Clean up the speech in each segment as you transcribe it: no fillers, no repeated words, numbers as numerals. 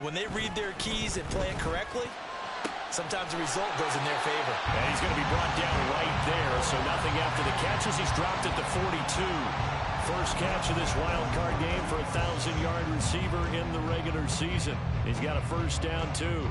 When they read their keys and play it correctly, sometimes the result goes in their favor. And he's going to be brought down right there, so nothing after the catches. He's dropped at the 42. First catch of this wild card game for a 1,000-yard receiver in the regular season. He's got a first down, too.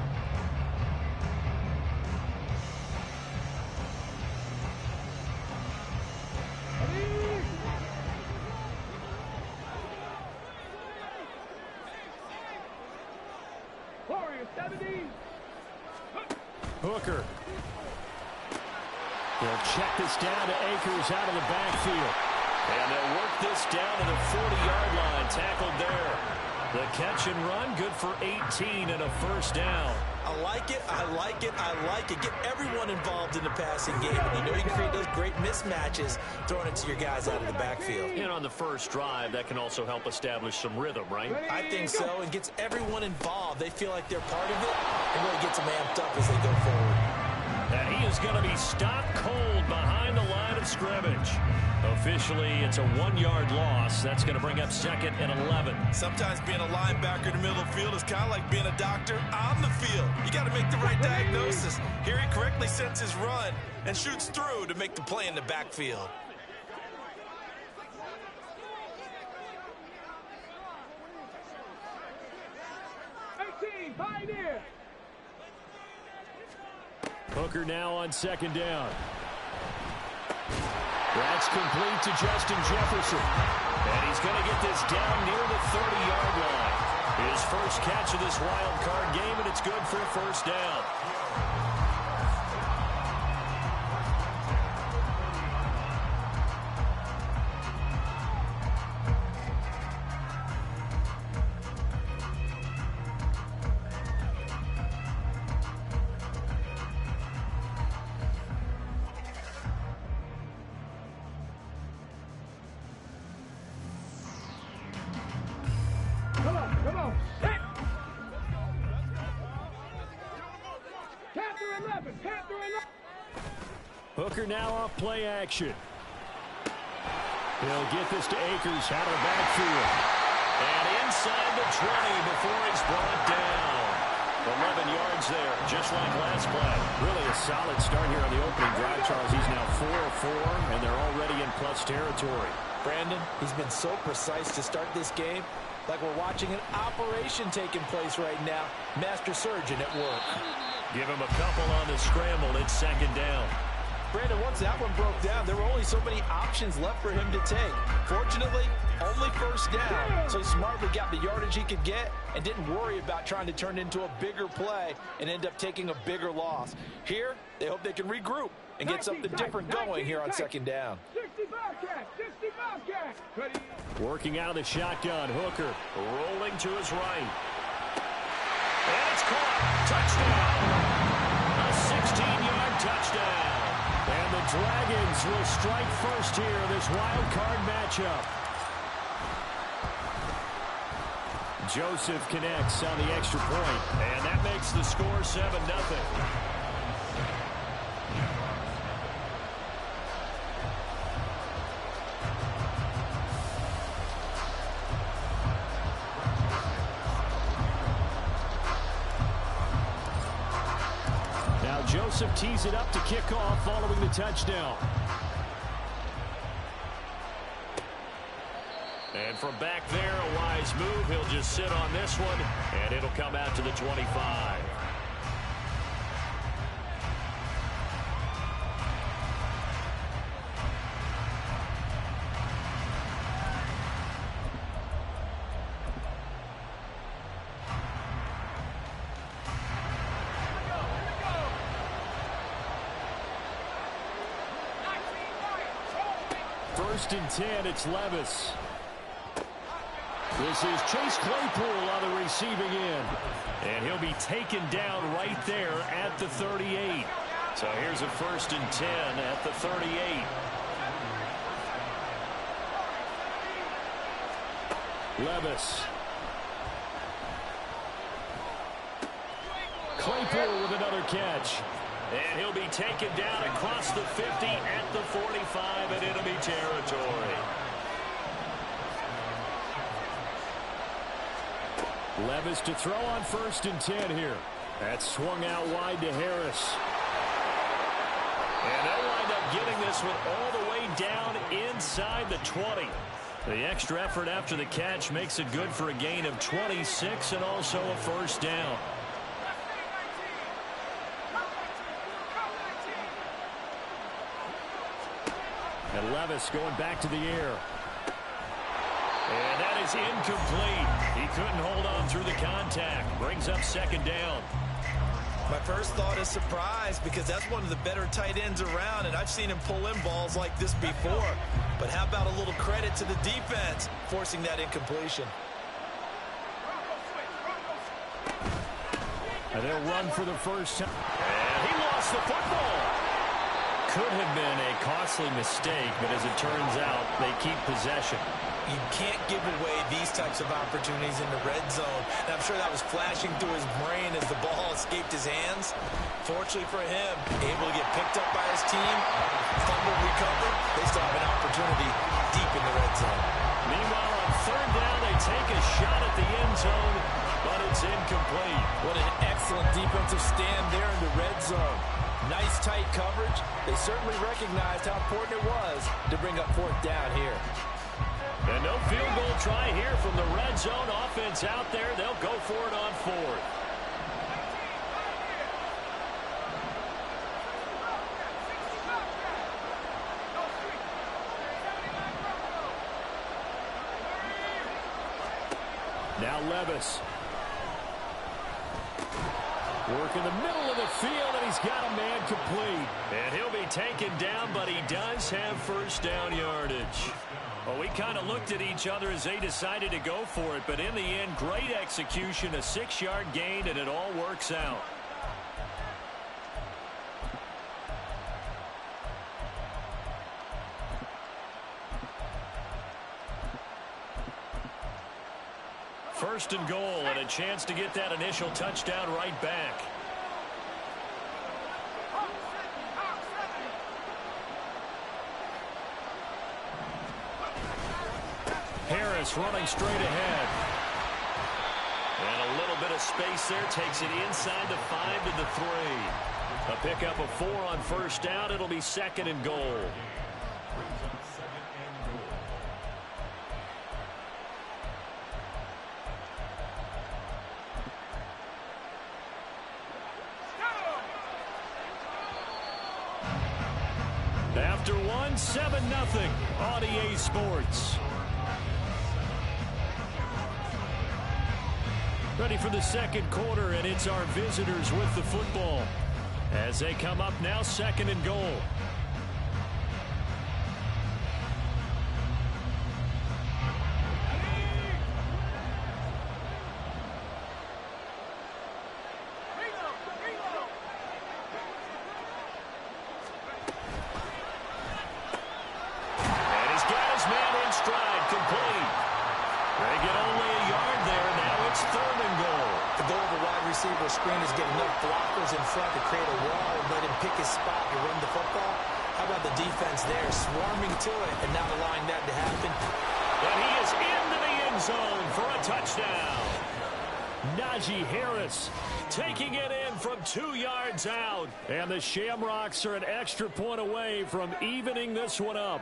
Hooker. They'll check this down to Akers out of the backfield. And they'll work this down to the 40-yard line. Tackled there. The catch and run, good for 18 and a first down. I like it, I like it, I like it. Get everyone involved in the passing game. And you know you can create those great mismatches throwing it to your guys out of the backfield. And on the first drive, that can also help establish some rhythm, right? I think so, and gets everyone involved. They feel like they're part of it, and really gets them amped up as they go forward. And he is going to be stopped cold behind the line of scrimmage. Officially, it's a 1-yard loss. That's going to bring up second and 11. Sometimes being a linebacker in the middle of the field is kind of like being a doctor on the field. You got to make the right diagnosis. Here he correctly sets his run and shoots through to make the play in the backfield. Hooker now on second down. That's complete to Justin Jefferson. And he's going to get this down near the 30-yard line. His first catch of this wild card game, and it's good for a first down. Hooker now off play action. He'll get this to Akers out of the backfield. And inside the 20 before he's brought down. 11 yards there, just like last play. Really a solid start here on the opening drive, Charles. He's now 4 of 4, and they're already in plus territory. Brandon, he's been so precise to start this game, like we're watching an operation taking place right now. Master surgeon at work. Give him a couple on the scramble. It's second down. Brandon, once that one broke down, there were only so many options left for him to take. Fortunately, only first down, so he smartly got the yardage he could get and didn't worry about trying to turn it into a bigger play and end up taking a bigger loss. Here, they hope they can regroup and get something different going here on second down. Working out of the shotgun, Hooker rolling to his right. And it's caught. Touchdown. A 16-yard touchdown. And the Dragons will strike first here, this wild card matchup. Joseph connects on the extra point, and that makes the score 7-0. Joseph tees it up to kick off following the touchdown. And from back there, a wise move. He'll just sit on this one, and it'll come out to the 25. First and 10, it's Levis. This is Chase Claypool on the receiving end. And he'll be taken down right there at the 38. So here's a first and 10 at the 38. Levis. Claypool with another catch. And he'll be taken down across the 50 at the 45 at enemy territory. Levis to throw on 1st and 10 here. That's swung out wide to Harris. And they'll wind up getting this one all the way down inside the 20. The extra effort after the catch makes it good for a gain of 26 and also a 1st down. And Levis going back to the air. And that is incomplete. He couldn't hold on through the contact. Brings up 2nd down. My first thought is surprise because that's one of the better tight ends around, and I've seen him pull in balls like this before. But how about a little credit to the defense forcing that incompletion? And they'll run for the first time. And he lost the football. Could have been a costly mistake, but as it turns out, they keep possession. You can't give away these types of opportunities in the red zone. And I'm sure that was flashing through his brain as the ball escaped his hands. Fortunately for him, able to get picked up by his team, fumble recovered. They still have an opportunity deep in the red zone. Meanwhile, on 3rd down, they take a shot at the end zone, but it's incomplete. What an excellent defensive stand there in the red zone. Nice tight coverage. They certainly recognized how important it was to bring up 4th down here. And no field goal try here from the red zone. Offense out there. They'll go for it on 4th. Now Levis. Work in the middle of the field, and he's got a man complete. And he'll be taken down, but he does have 1st down yardage. Well, we kind of looked at each other as they decided to go for it, but in the end, great execution, a 6-yard gain, and it all works out. First and goal, and a chance to get that initial touchdown right back. Harris running straight ahead. And a little bit of space there. Takes it inside the 5 to the 3. A pickup of 4 on 1st down. It'll be 2nd and goal. After 1, 7-0 on EA Sports. Ready for the 2nd quarter, and it's our visitors with the football. As they come up now, 2nd and goal. And he's got his man in stride, complete. They get only a yard there. Now it's 3rd and goal. The goal of a wide receiver screen is get enough blockers in front to create a wall and let him pick his spot to run the football. How about the defense there, swarming to it and not allowing that to happen? And he is into the end zone for a touchdown. Najee Harris taking it in from 2 yards out. And the Shamrocks are an extra point away from evening this one up.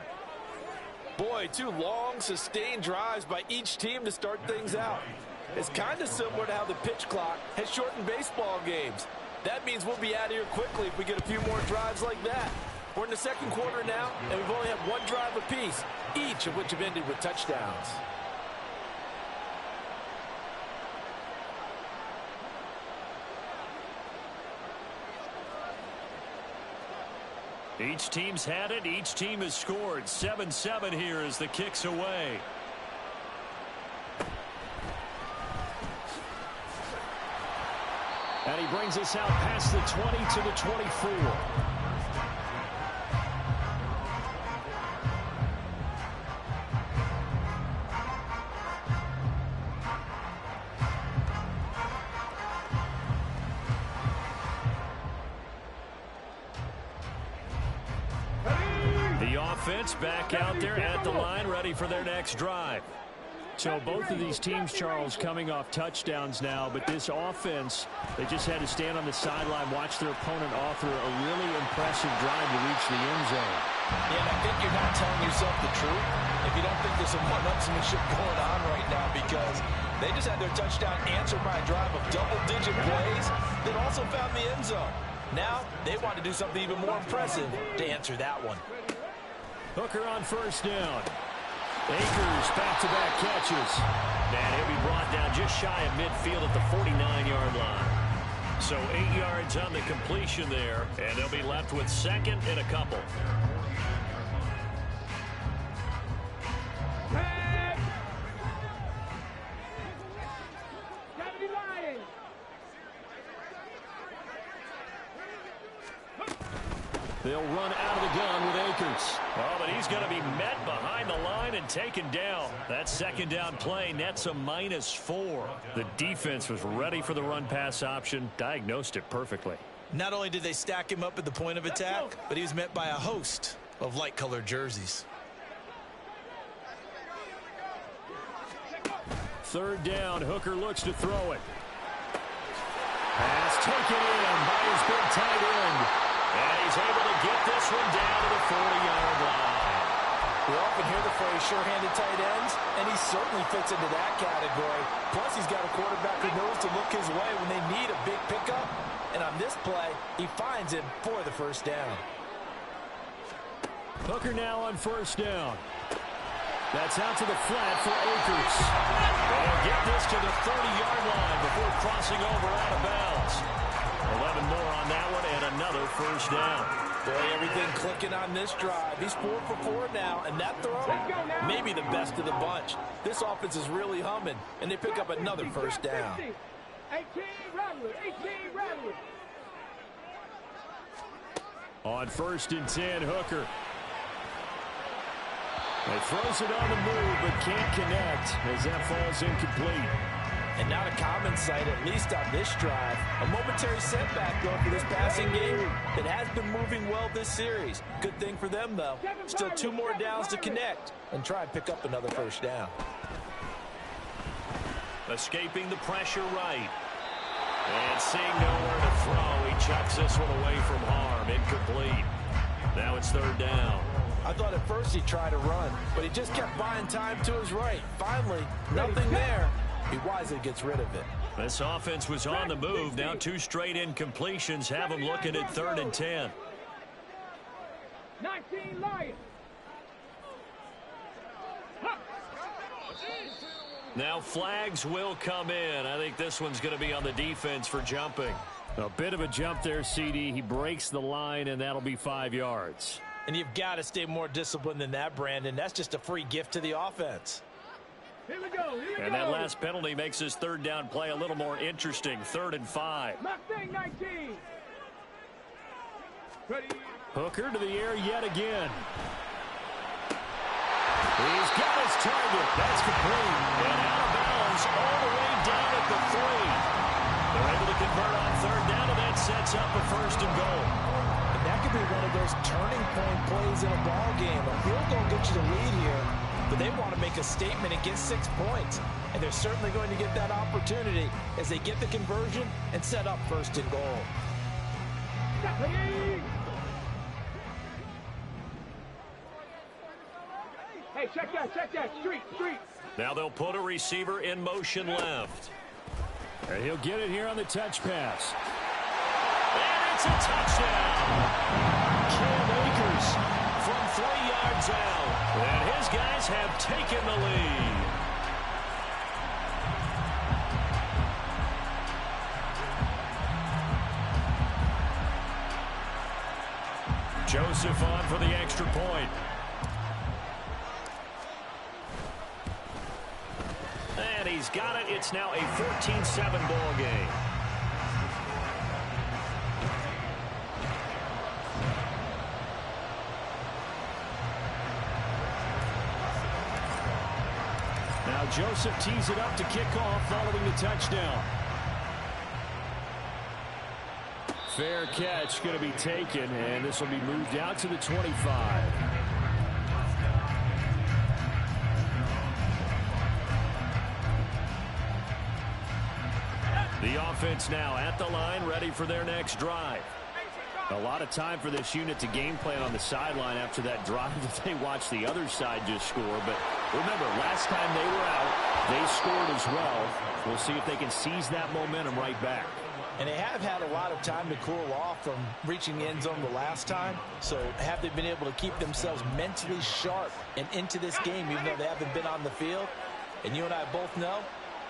Boy, 2 long, sustained drives by each team to start things out. It's kind of similar to how the pitch clock has shortened baseball games. That means we'll be out of here quickly if we get a few more drives like that. We're in the 2nd quarter now, and we've only had 1 drive apiece, each of which have ended with touchdowns. Each team's had it. Each team has scored. 7-7 here as the kick's away. And he brings us out past the 20 to the 24. The offense back out there at the line, ready for their next drive. So both of these teams, Charles, coming off touchdowns now, but this offense, they just had to stand on the sideline, watch their opponent author a really impressive drive to reach the end zone. Yeah, and I think you're not telling yourself the truth if you don't think there's some one-upsmanship going on right now, because they just had their touchdown answered by a drive of double-digit plays that also found the end zone. Now they want to do something even more impressive to answer that one. Hooker on first down. Akers back-to-back catches. And he'll be brought down just shy of midfield at the 49-yard line. So 8 yards on the completion there, and they'll be left with second and a couple. They'll run out of the gun with Akers. Oh, but he's going to be met behind the line and taken down. That second down play nets a -4. The defense was ready for the run-pass option, diagnosed it perfectly. Not only did they stack him up at the point of attack, but he was met by a host of light-colored jerseys. Third down, Hooker looks to throw it. Pass taken in by his big tight end. And he's able to get this one down to the 40-yard line. We often hear the phrase sure-handed tight ends, and he certainly fits into that category. Plus, he's got a quarterback who knows to look his way when they need a big pickup. And on this play, he finds him for the first down. Hooker now on first down. That's out to the flat for Akers. They'll get this to the 30-yard line before crossing over out of bounds. 11 more on that one and another first down. Boy, everything clicking on this drive. He's 4 for 4 now, and that throw, maybe the best of the bunch. This offense is really humming, and they pick up another first down. 18 Rattler. On first and 10, Hooker. He throws it on the move, but can't connect as that falls incomplete. And not a common sight, at least on this drive. A momentary setback, though, for this passing game that has been moving well this series. Good thing for them, though. Still 2 more downs to connect and try and pick up another first down. Escaping the pressure right. And seeing nowhere to throw, he chucks this one away from harm. Incomplete. Now it's third down. I thought at first he'd try to run, but he just kept buying time to his right. Finally, nothing there. He wisely gets rid of it. This offense was on the move. Now 2 straight incompletions have him looking at third and 10. 19 Lions. Now flags will come in. I think this one's going to be on the defense for jumping. A bit of a jump there, CD. He breaks the line, and that'll be 5 yards. And you've got to stay more disciplined than that, Brandon. That's just a free gift to the offense. Here we go. And that last penalty makes his third down play a little more interesting. 3rd and 5. Mustang 19. Ready. Hooker to the air yet again. He's got his target. That's complete. And out of bounds all the way down at the 3. They're able to convert on third down, and that sets up a 1st and goal. And that could be one of those turning point plays in a ball game. A field goal gets you the lead here, but they want to make a statement and get 6 points. And they're certainly going to get that opportunity as they get the conversion and set up 1st and goal. Hey, check that. Street. Now they'll put a receiver in motion left. And he'll get it here on the touch pass. And it's a touchdown. Cam Akers from 3 yards out. And his guys have taken the lead. Joseph on for the extra point. And he's got it. It's now a 14-7 ball game. Now Joseph tees it up to kick off following the touchdown. Fair catch going to be taken, and this will be moved out to the 25. offense now at the line, ready for their next drive. A lot of time for this unit to game plan on the sideline after that drive that they watched the other side just score. But remember, last time they were out, they scored as well. We'll see if they can seize that momentum right back. And they have had a lot of time to cool off from reaching the end zone the last time. So have they been able to keep themselves mentally sharp and into this game, even though they haven't been on the field? And you and I both know,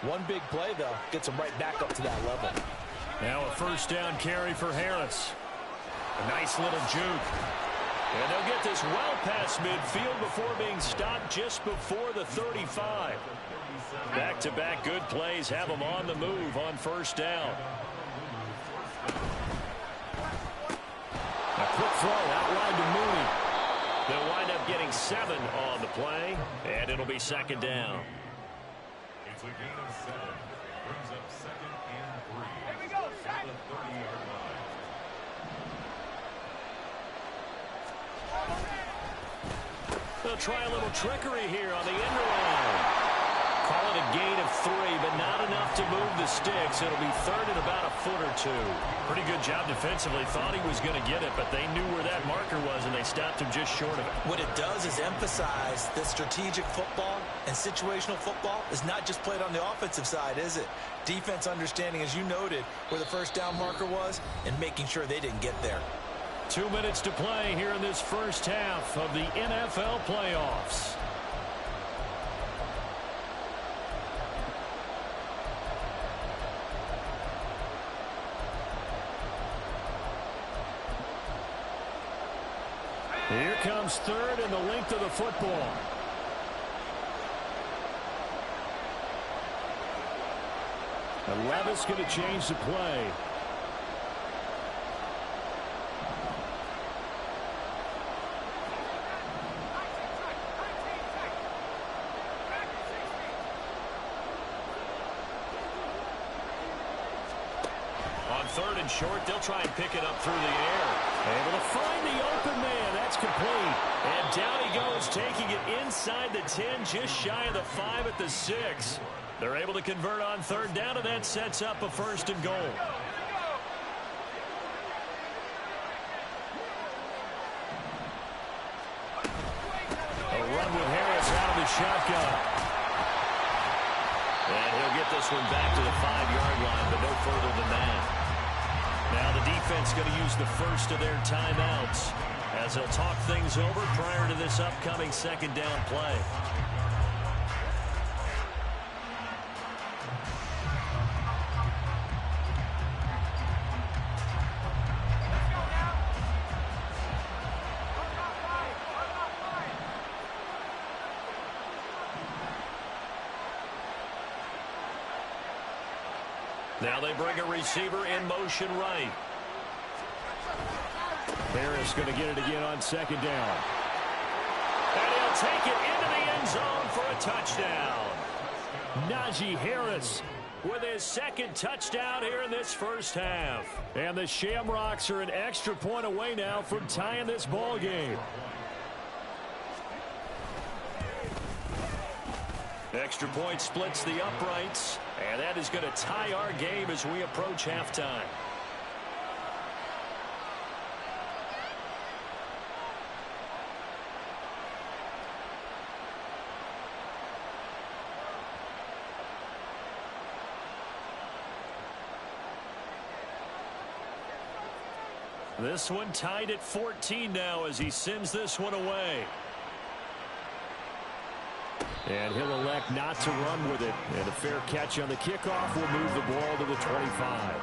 one big play, though, gets them right back up to that level. Now a first down carry for Harris. A nice little juke. And they'll get this well past midfield before being stopped just before the 35. Back-to-back good plays have them on the move on first down. A quick throw out wide to Mooney. They'll wind up getting 7 on the play, and it'll be second down. It's a gain of 7. Brings up 2nd and 3. Here we go, set. The 30-yard line. They'll try a little trickery here on the end line. Call it a gain of 3, but not enough to move the sticks. It'll be third and about a foot or two. Pretty good job defensively. Thought he was going to get it, but they knew where that marker was, and they stopped him just short of it. What it does is emphasize that strategic football and situational football is not just played on the offensive side, is it? Defense understanding, as you noted, where the first down marker was and making sure they didn't get there. 2 minutes to play here in this first half of the NFL playoffs. Here comes third and the length of the football. And Levis going to change the play. On third and short, they'll try and pick it up through the air. Able to find the open man. That's complete. And down he goes, taking it inside the 10, just shy of the 5 at the 6. They're able to convert on third down, and that sets up a first and goal. A run with Harris out of the shotgun. And he'll get this one back to the 5-yard line, but no further than that. Now the defense going to use the first of their timeouts as they'll talk things over prior to this upcoming second down play. Now they bring a receiver in motion right. Harris going to get it again on second down. And he'll take it into the end zone for a touchdown. Najee Harris with his second touchdown here in this first half. And the Shamrocks are an extra point away now from tying this ball game. Extra point splits the uprights, and that is going to tie our game as we approach halftime. This one tied at 14 now as he sends this one away. And he'll elect not to run with it. And a fair catch on the kickoff will move the ball to the 25.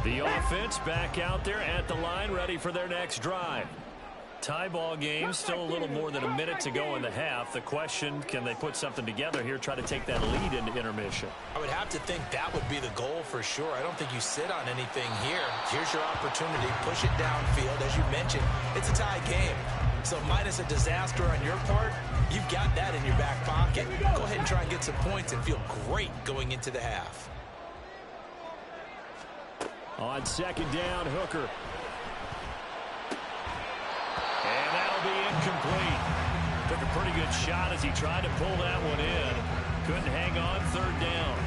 The offense back out there at the line, ready for their next drive. Tie ball game, still a little more than a minute to go in the half. The question, can they put something together here, try to take that lead into intermission? I would have to think that would be the goal for sure. I don't think you sit on anything here. Here's your opportunity. Push it downfield. As you mentioned, it's a tie game. So minus a disaster on your part, you've got that in your back pocket. Go ahead and try and get some points and feel great going into the half. On second down, Hooker. And that'll be incomplete. Took a pretty good shot as he tried to pull that one in. Couldn't hang on third down.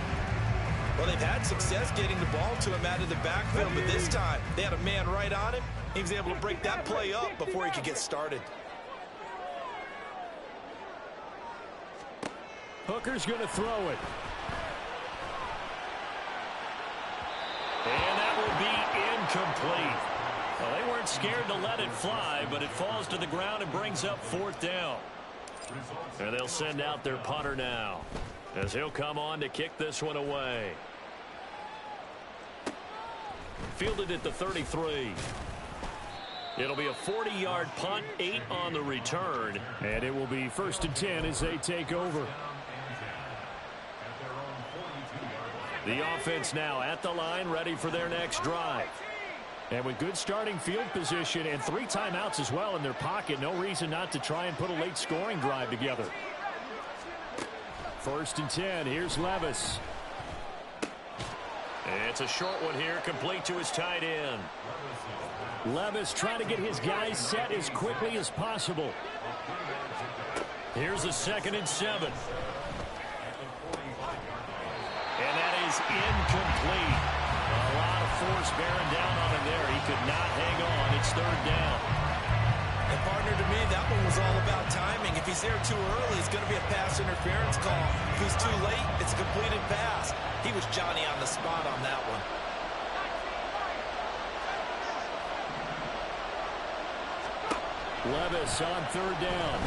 Well, they've had success getting the ball to him out of the backfield, but this time they had a man right on him. He was able to break that play up before he could get started. Hooker's going to throw it. And that will be incomplete. Well, they weren't scared to let it fly, but it falls to the ground and brings up fourth down. And they'll send out their punter now, as he'll come on to kick this one away. Fielded at the 33. It'll be a 40-yard punt, 8 on the return. And it will be 1st and 10 as they take over. The offense now at the line, ready for their next drive. And with good starting field position and 3 timeouts as well in their pocket, no reason not to try and put a late scoring drive together. 1st and 10, here's Levis. It's a short one here, complete to his tight end. Levis trying to get his guys set as quickly as possible. Here's a 2nd and 7. And that is incomplete. A lot of force bearing down on him there. He could not hang on. It's 3rd down. And partner, to me, that one was all about timing. If he's there too early, it's going to be a pass interference call. If he's too late, it's a completed pass. He was Johnny on the spot on that one. Levis on 3rd down.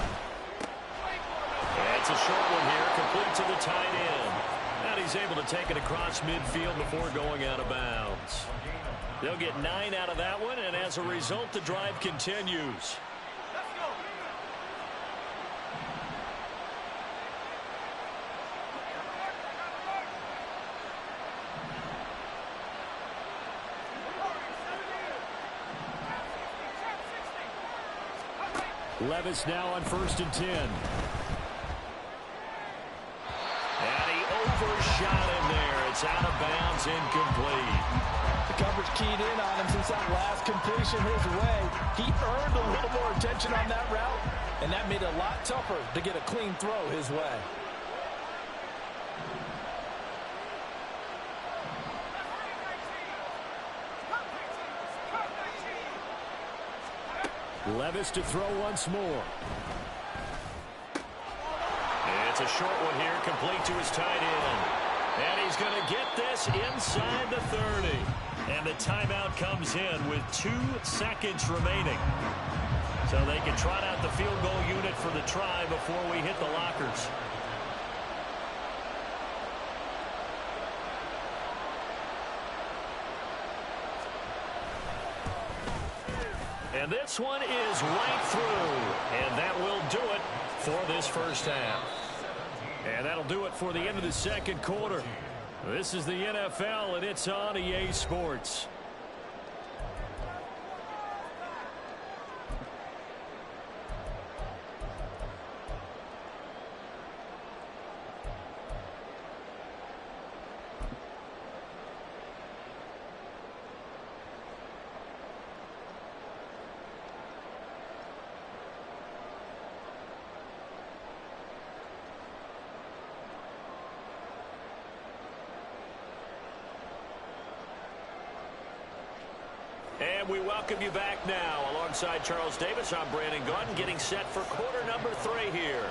It's a short one here, complete to the tight end. And he's able to take it across midfield before going out of bounds. They'll get 9 out of that one, and as a result, the drive continues. Levis now on 1st and 10. And he overshot him there. It's out of bounds, incomplete. The coverage keyed in on him since that last completion his way. He earned a little more attention on that route, and that made it a lot tougher to get a clean throw his way. Levis to throw once more. It's a short one here, complete to his tight end. And he's going to get this inside the 30. And the timeout comes in with 2 seconds remaining. So they can trot out the field goal unit for the try before we hit the lockers. And this one is right through. And that will do it for this first half. And that'll do it for the end of the second quarter. This is the NFL, and it's on EA Sports. And we welcome you back now. Alongside Charles Davis, I'm Brandon Gaudin, getting set for quarter number 3 here.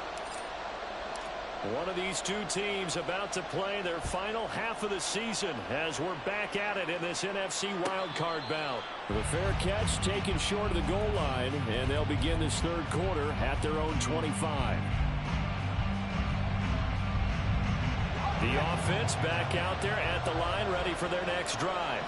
One of these two teams about to play their final half of the season as we're back at it in this NFC wildcard bout. The fair catch taken short of the goal line, and they'll begin this third quarter at their own 25. The offense back out there at the line, ready for their next drive.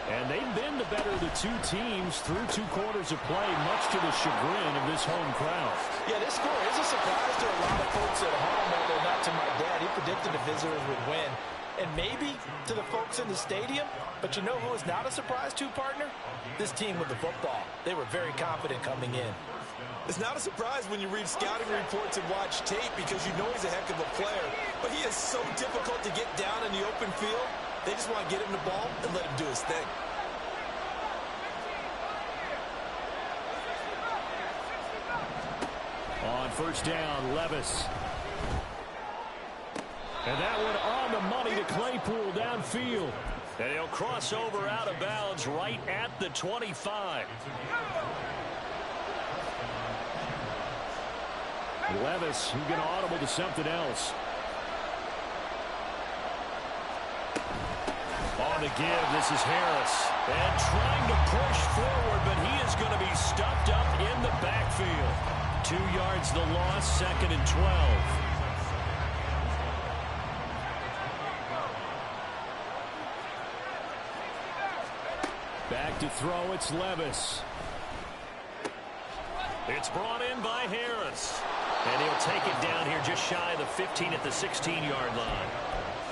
And they've been the better of the two teams through 2 quarters of play, much to the chagrin of this home crowd. Yeah, this score is a surprise to a lot of folks at home, although not to my dad. He predicted the visitors would win. And maybe to the folks in the stadium, but you know who is not a surprise to, partner? This team with the football. They were very confident coming in. It's not a surprise when you read scouting reports and watch tape because you know he's a heck of a player. But he is so difficult to get down in the open field. They just want to get him the ball and let him do his thing. On first down, Levis. And that one on the money to Claypool downfield. And he'll cross over out of bounds right at the 25. Levis, who's going to audible to something else. On the give, this is Harris. And trying to push forward, but he is going to be stuffed up in the backfield. 2 yards the loss, 2nd and 12. Back to throw, it's Levis. It's brought in by Harris. And he'll take it down here just shy of the 15 at the 16-yard line.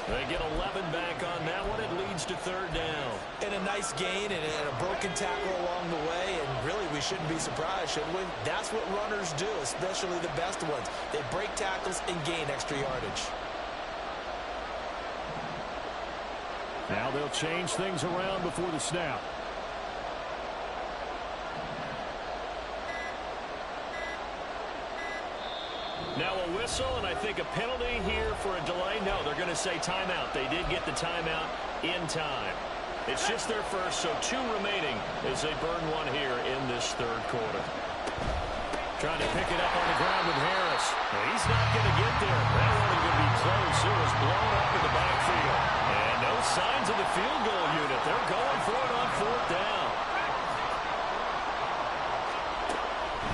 They get 11 back on that one. It leads to 3rd down. And a nice gain and a broken tackle along the way. And really, we shouldn't be surprised, should we? That's what runners do, especially the best ones. They break tackles and gain extra yardage. Now they'll change things around before the snap. Now a whistle, and I think a penalty here for a delay. No, they're going to say timeout. They did get the timeout in time. It's just their first, so 2 remaining as they burn one here in this 3rd quarter. Trying to pick it up on the ground with Harris. Well, he's not going to get there. That wasn't going to be close. It was blown up in the backfield. And no signs of the field goal unit. They're going for it on 4th down.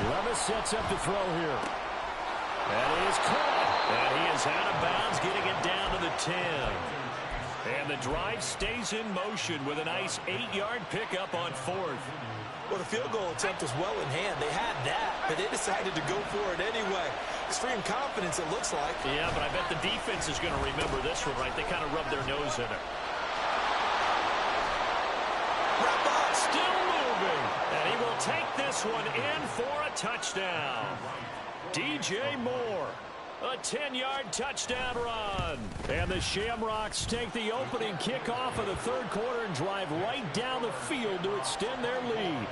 Levis sets up to throw here. That is caught. And he is out of bounds, getting it down to the 10. And the drive stays in motion with a nice 8-yard pickup on 4th. Well, the field goal attempt was well in hand. They had that, but they decided to go for it anyway. Extreme confidence, it looks like. Yeah, but I bet the defense is going to remember this one, right? They kind of rubbed their nose in it. Wrap up. Still moving. And he will take this one in for a touchdown. DJ Moore, a 10-yard touchdown run. And the Shamrocks take the opening kickoff of the 3rd quarter and drive right down the field to extend their lead.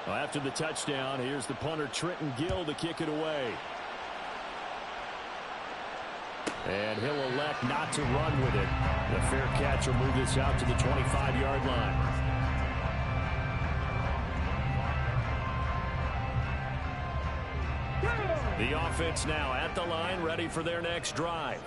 Well, after the touchdown, here's the punter Trenton Gill to kick it away. And he'll elect not to run with it. The fair catch will move this out to the 25-yard line. The offense now at the line, ready for their next drive.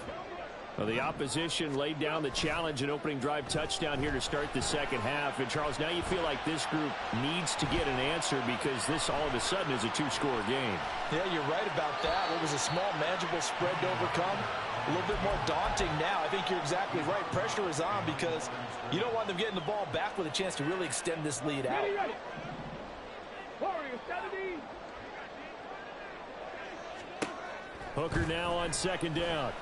Well, the opposition laid down the challenge and opening drive touchdown here to start the 2nd half. And, Charles, now you feel like this group needs to get an answer because this all of a sudden is a 2-score game. Yeah, you're right about that. What was a small, manageable spread to overcome? A little bit more daunting now. I think you're exactly right. Pressure is on because you don't want them getting the ball back with a chance to really extend this lead out. Ready. Warriors, 70. Hooker now on 2nd down.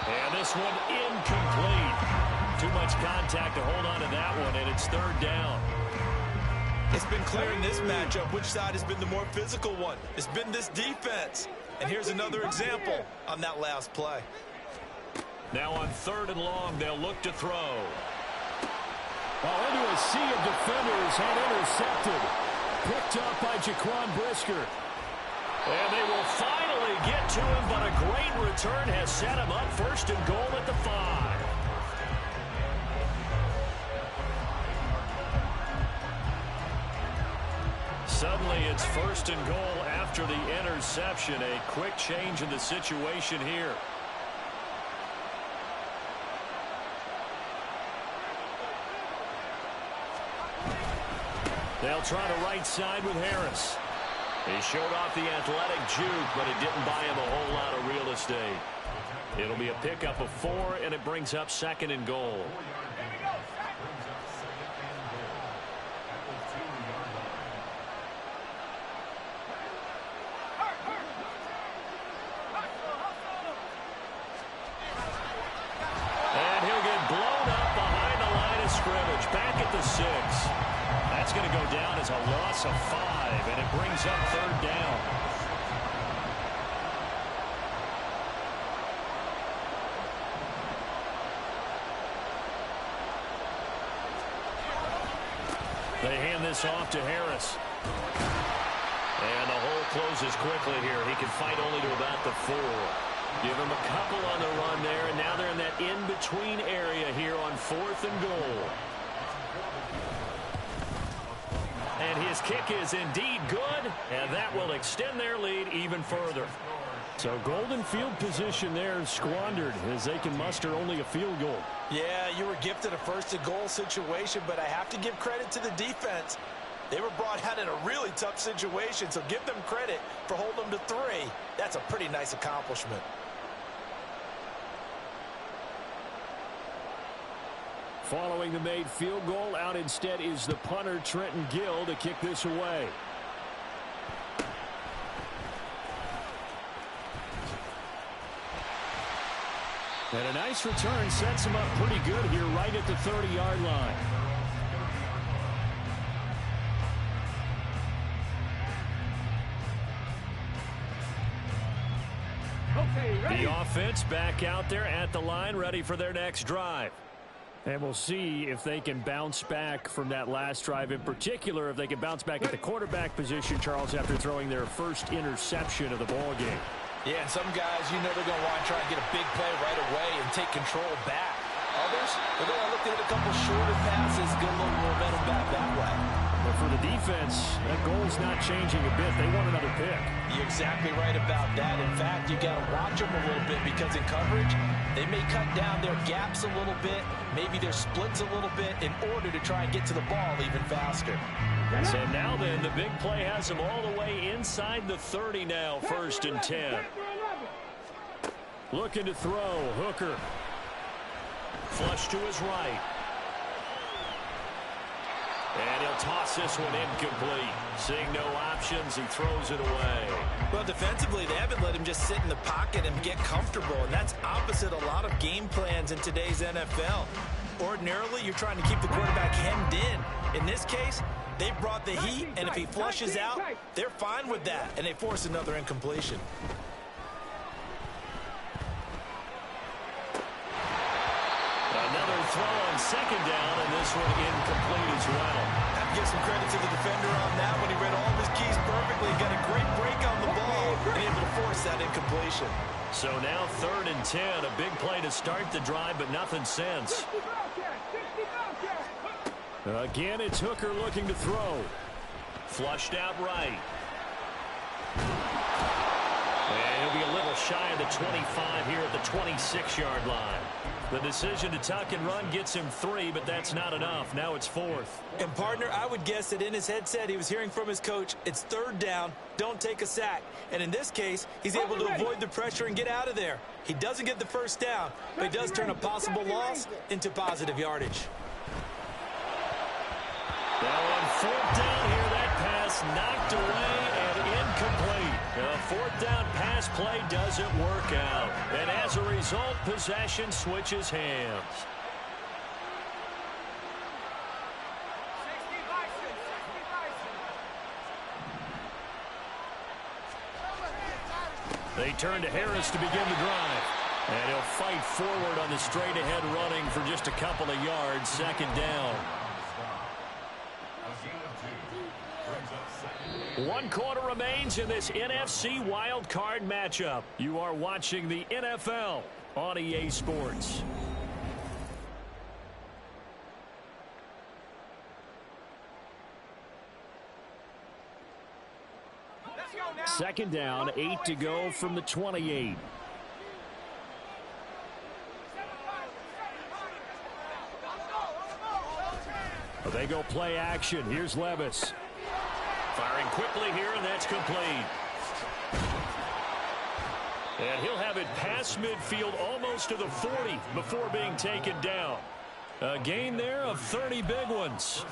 And this one incomplete. Too much contact to hold on to that one, and it's 3rd down. It's been clear in this matchup which side has been the more physical one. It's been this defense. And here's another example on that last play. Now on 3rd and long, they'll look to throw. Well, into a sea of defenders and intercepted. Picked up by Jaquan Brisker. And they will finally get to him, but a great return has set him up 1st and goal at the 5. Suddenly it's 1st and goal after the interception. A quick change in the situation here. They'll try to right side with Harris. He showed off the athletic juke, but it didn't buy him a whole lot of real estate. It'll be a pickup of 4, and it brings up 2nd and goal. That's going to go down as a loss of 5, and it brings up 3rd down. They hand this off to Harris. And the hole closes quickly here. He can fight only to about the 4. Give him a couple on the run there, and now they're in that in-between area here on 4th and goal. And his kick is indeed good, and that will extend their lead even further. So golden field position there squandered as they can muster only a field goal. Yeah, you were gifted a 1st and goal situation, but I have to give credit to the defense. They were brought out in a really tough situation, so give them credit for holding them to 3. That's a pretty nice accomplishment. Following the made field goal, out instead is the punter, Trenton Gill, to kick this away. And a nice return sets him up pretty good here right at the 30-yard line. The offense back out there at the line, ready for their next drive. And we'll see if they can bounce back from that last drive. In particular, if they can bounce back at the quarterback position, Charles, after throwing their first interception of the ball game. Yeah, and some guys, you know they're going to want to try and get a big play right away and take control back. Others, they're going to look to hit a couple shorter passes, get a little momentum back that way. But for the defense, that goal's not changing a bit. They want another pick. You're exactly right about that. In fact, you got to watch them a little bit because in coverage, they may cut down their gaps a little bit, maybe their splits a little bit in order to try and get to the ball even faster. So now then, the big play has them all the way inside the 30 now, 1st and 10. Looking to throw, Hooker. Flush to his right. And he'll toss this one incomplete. Seeing no options, he throws it away. Well, defensively, they haven't let him just sit in the pocket and get comfortable, and that's opposite a lot of game plans in today's NFL. Ordinarily, you're trying to keep the quarterback hemmed in. In this case, they brought the heat, and if he flushes out, they're fine with that, and they force another incompletion. Another throw on 2nd down, and this one incomplete as well. Have to give some credit to the defender on that one. He read all of his keys perfectly, got a great break on the ball, and able to force that incompletion. So now 3rd and 10, a big play to start the drive, but nothing since. Again, it's Hooker looking to throw. Flushed out right. And he'll be a little shy of the 25 here at the 26-yard line. The decision to tuck and run gets him 3, but that's not enough. Now it's 4th. And, partner, I would guess that in his headset he was hearing from his coach, it's 3rd down, don't take a sack. And in this case, he's able to avoid the pressure and get out of there. He doesn't get the 1st down, but he does turn a possible loss into positive yardage. Now on 4th down here, that pass knocked away and incomplete. The 4th down pass play doesn't work out. And as a result, possession switches hands. They turn to Harris to begin the drive. And he'll fight forward on the straight-ahead running for just a couple of yards. 2nd down. 1 quarter remains in this NFC wild card matchup. You are watching the NFL on EA Sports. Second down, 8 to go from the 28. They go play action. Here's Levis. Firing quickly here, and that's complete. And he'll have it past midfield almost to the 40 before being taken down. A gain there of 30 big ones.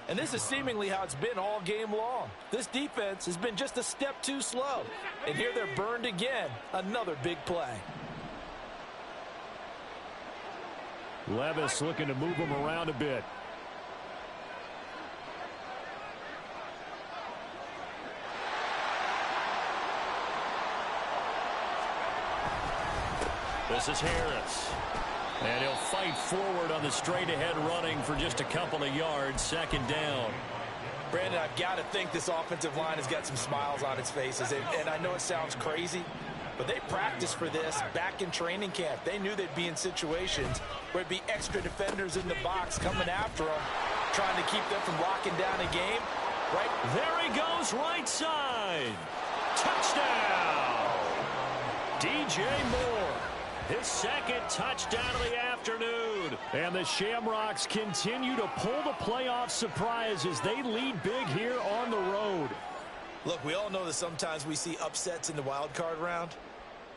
And this is seemingly how it's been all game long. This defense has been just a step too slow. And here they're burned again. Another big play. Levis looking to move him around a bit. This is Harris. And he'll fight forward on the straight-ahead running for just a couple of yards. Second down. Brandon, I've got to think this offensive line has got some smiles on its faces. And I know it sounds crazy, but they practiced for this back in training camp. They knew they'd be in situations where it'd be extra defenders in the box coming after them, trying to keep them from locking down a game. Right there he goes, right side. Touchdown. DJ Moore. His second touchdown of the afternoon. And the Shamrocks continue to pull the playoff surprise as they lead big here on the road. Look, we all know that sometimes we see upsets in the wild card round,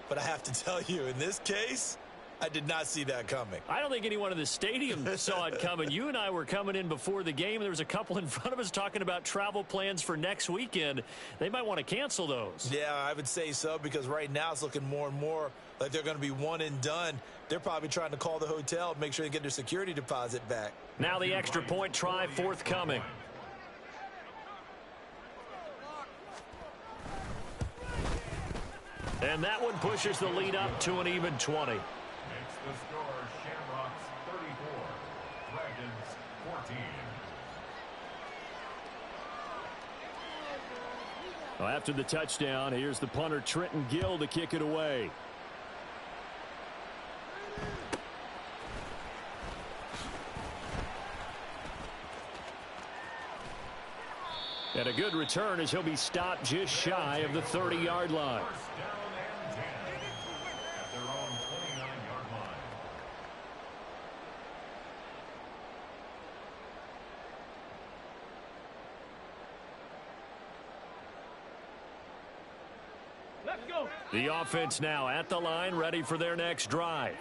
but I have to tell you, in this case, I did not see that coming. I don't think anyone in the stadium saw it coming. You and I were coming in before the game. There was a couple in front of us talking about travel plans for next weekend. They might want to cancel those. Yeah, I would say so, because right now it's looking more and more like they're going to be one and done. They're probably trying to call the hotel and make sure they get their security deposit back. Now the extra point try forthcoming. And that one pushes the lead up to an even 20. Makes the score Shamrocks 34, Dragons 14. Well, after the touchdown, here's the punter Trenton Gill to kick it away. And a good return as he'll be stopped just shy of the 30-yard line. First down and 10 at their own 29-yard line. Let's go. The offense now at the line, ready for their next drive.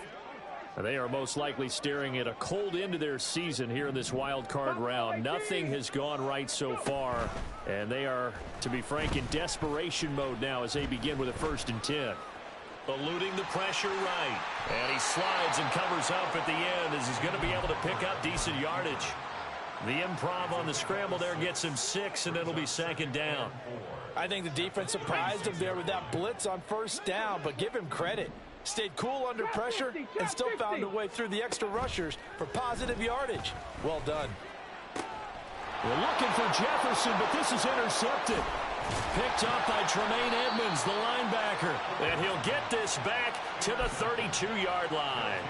They are most likely staring at a cold end to their season here in this wild card round. Nothing has gone right so far, and they are, to be frank, in desperation mode now as they begin with a 1st and 10. Eluding the pressure right, and he slides and covers up at the end as he's going to be able to pick up decent yardage. The improv on the scramble there gets him 6, and it'll be 2nd down. I think the defense surprised him there with that blitz on 1st down, but give him credit. Stayed cool under pressure and still found a way through the extra rushers for positive yardage. Well done. We're looking for Jefferson, but this is intercepted. Picked up by Tremaine Edmonds, the linebacker. And he'll get this back to the 32-yard line.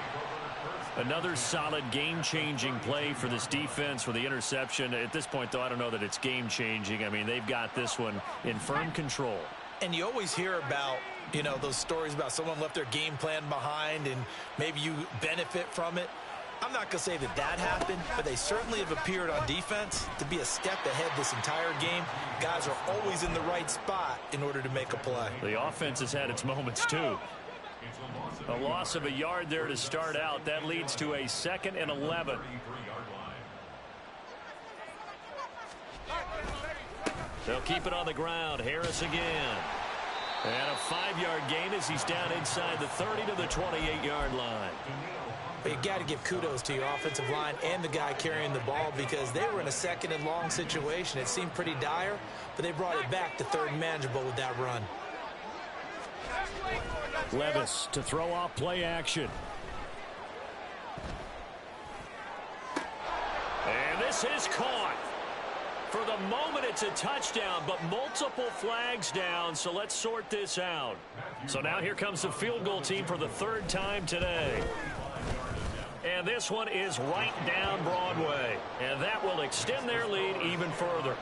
Another solid game-changing play for this defense with the interception. At this point, though, I don't know that it's game-changing. I mean, they've got this one in firm control. And you always hear about, you know, those stories about someone left their game plan behind and maybe you benefit from it. I'm not going to say that that happened, but they certainly have appeared on defense to be a step ahead this entire game. Guys are always in the right spot in order to make a play. The offense has had its moments, too. A loss of a yard there to start out. That leads to a 2nd and 11. They'll keep it on the ground. Harris again. And a 5-yard gain as he's down inside the 30 to the 28-yard line. But you got to give kudos to your offensive line and the guy carrying the ball, because they were in a 2nd and long situation. It seemed pretty dire, but they brought it back to 3rd and manageable with that run. Levis to throw off play action. And this is caught. For the moment, it's a touchdown, but multiple flags down, so let's sort this out. So now here comes the field goal team for the 3rd time today. And this one is right down Broadway, and that will extend their lead even further.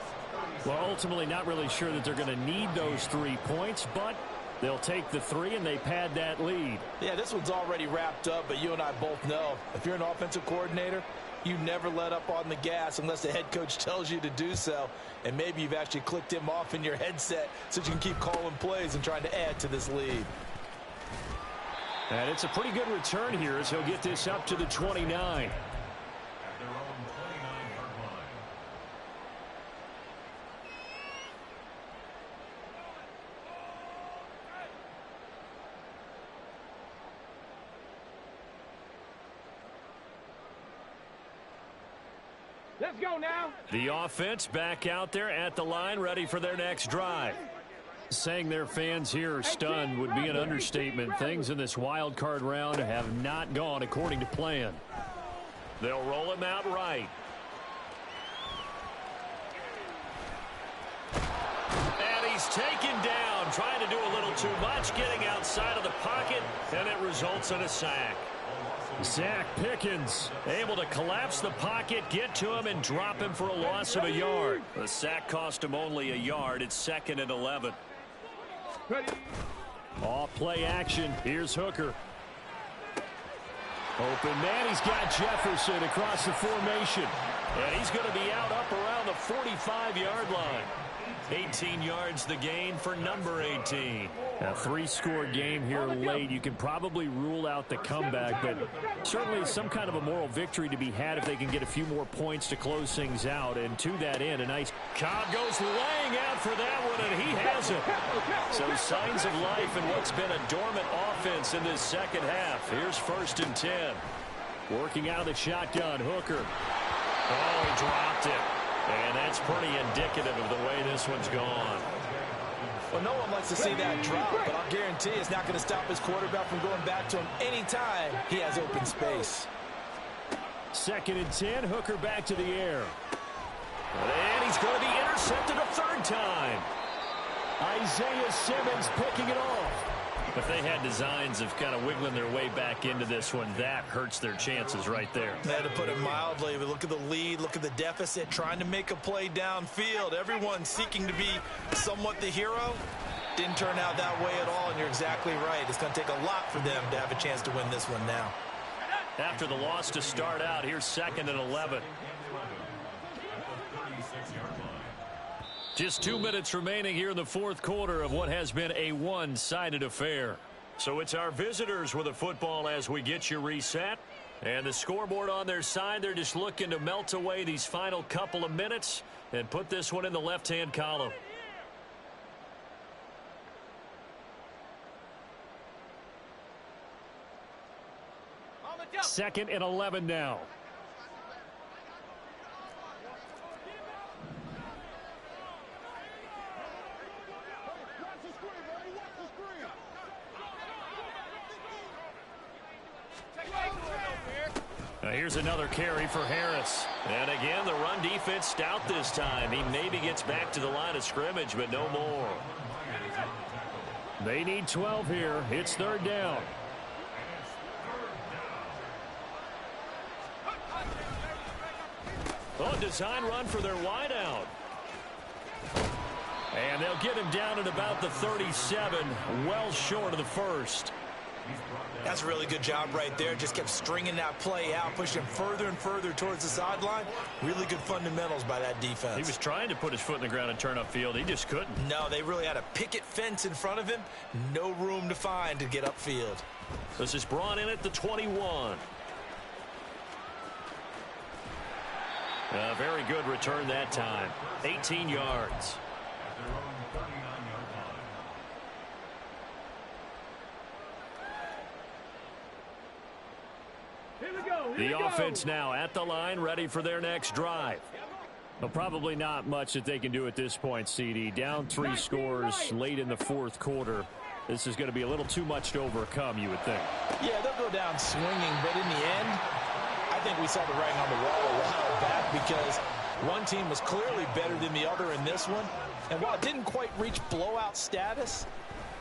Well, ultimately, not really sure that they're going to need those 3 points, but they'll take the 3, and they pad that lead. Yeah, this one's already wrapped up, but you and I both know if you're an offensive coordinator, you never let up on the gas unless the head coach tells you to do so. And maybe you've actually clicked him off in your headset so you can keep calling plays and trying to add to this lead. And it's a pretty good return here as he'll get this up to the 29. At their own 29-yard line. Let's go now. The offense back out there at the line, ready for their next drive. Saying their fans here are stunned would be an understatement. Things in this wild card round have not gone according to plan. They'll roll him out right. And he's taken down, trying to do a little too much, getting outside of the pocket, and it results in a sack. Zach Pickens able to collapse the pocket, get to him, and drop him for a loss of a yard. The sack cost him only a yard. It's 2nd and 11. Off play action. Here's Hooker. Open man. He's got Jefferson across the formation. And he's going to be out up around the 45-yard line. 18 yards the gain for number 18. A 3-score game here late. You can probably rule out the comeback, but certainly some kind of a moral victory to be had if they can get a few more points to close things out. And to that end, a nice Cobb goes laying out for that one, and he has it. So signs of life in what's been a dormant offense in this second half. Here's 1st and 10. Working out of the shotgun, Hooker. Oh, he dropped it. And that's pretty indicative of the way this one's gone. Well, no one likes to see that drop, but I'll guarantee it's not going to stop his quarterback from going back to him anytime he has open space. 2nd and 10, Hooker back to the air. And he's going to be intercepted a 3rd time. Isaiah Simmons picking it off. If they had designs of kind of wiggling their way back into this one, that hurts their chances right there. To put it mildly, but look at the lead, look at the deficit, trying to make a play downfield. Everyone seeking to be somewhat the hero. Didn't turn out that way at all, and you're exactly right. It's going to take a lot for them to have a chance to win this one now. After the loss to start out, here's 2nd and 11. Just 2 minutes remaining here in the 4th quarter of what has been a one-sided affair. So it's our visitors with the football as we get you reset. And the scoreboard on their side, they're just looking to melt away these final couple of minutes and put this one in the left-hand column. Second and 11 now. Now here's another carry for Harris. And again, the run defense stout this time. He maybe gets back to the line of scrimmage, but no more. They need 12 here. It's 3rd down. Oh, design run for their wideout. And they'll get him down at about the 37, well short of the 1st. That's a really good job right there. Just kept stringing that play out, pushing further and further towards the sideline. Really good fundamentals by that defense. He was trying to put his foot in the ground and turn upfield. He just couldn't. No, they really had a picket fence in front of him. No room to find to get upfield. This is brought in at the 21. A very good return that time. 18 yards. The offense now at the line, ready for their next drive. Well, probably not much that they can do at this point, CD. Down 3 scores late in the 4th quarter. This is going to be a little too much to overcome, you would think. Yeah, they'll go down swinging, but in the end, I think we saw the writing on the wall a while back because one team was clearly better than the other in this one. And while it didn't quite reach blowout status,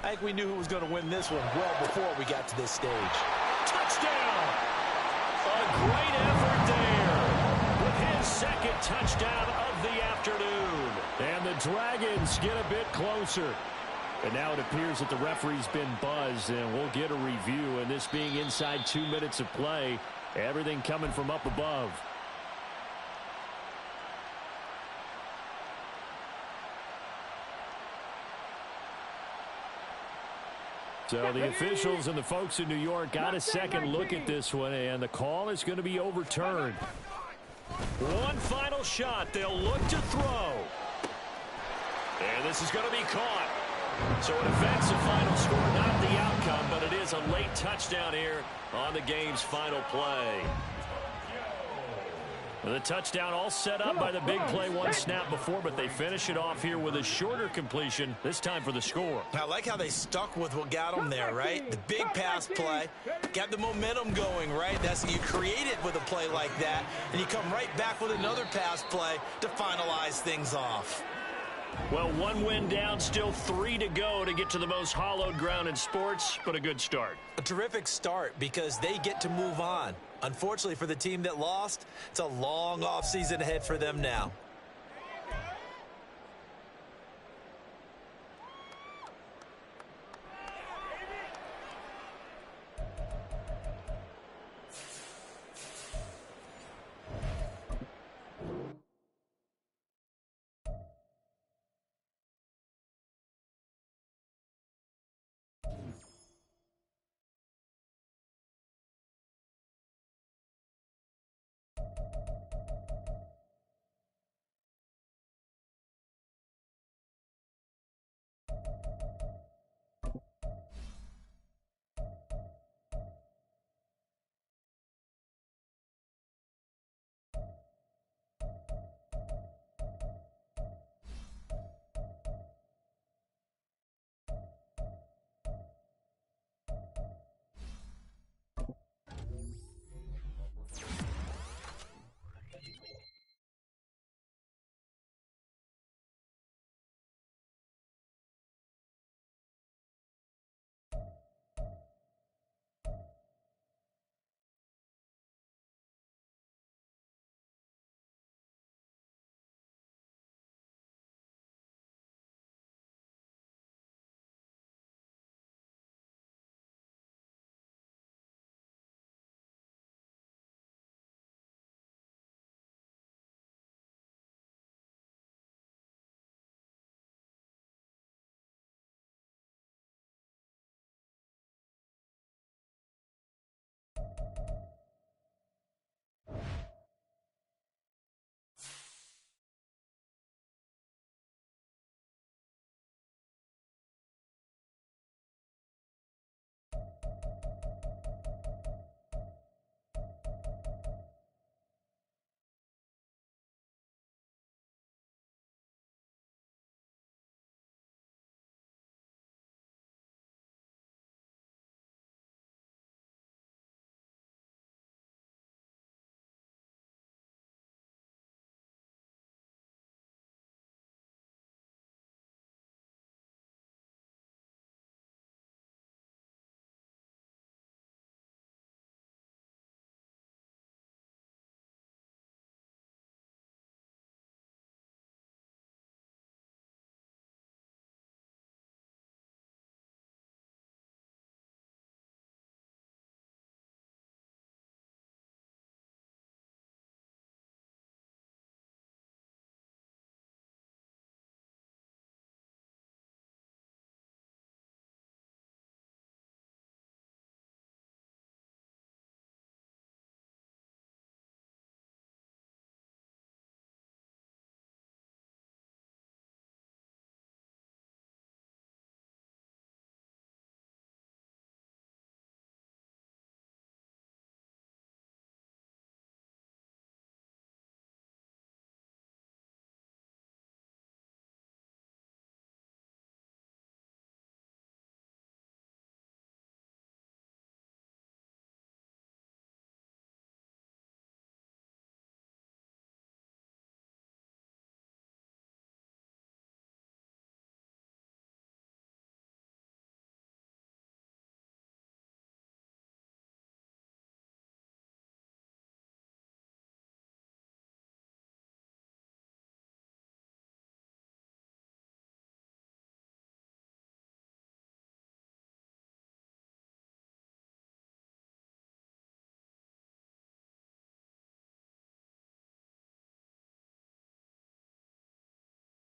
I think we knew who was going to win this one well before we got to this stage. Touchdown! A great effort there with his 2nd touchdown of the afternoon. And the Dragons get a bit closer. And now it appears that the referee's been buzzed, and we'll get a review. And this being inside 2 minutes of play, everything coming from up above. So the officials and the folks in New York got a second look at this one, and the call is going to be overturned. One final shot. They'll look to throw. And this is going to be caught. So in effect, the final score, not the outcome, but it is a late touchdown here on the game's final play. The touchdown all set up by the big play one snap before, but they finish it off here with a shorter completion, this time for the score. I like how they stuck with what got them there, right? The big pass play, got the momentum going, right? That's you create it with a play like that, and you come right back with another pass play to finalize things off. Well, one win down, still 3 to go to get to the most hallowed ground in sports, but a good start. A terrific start because they get to move on. Unfortunately for the team that lost, it's a long offseason ahead for them now.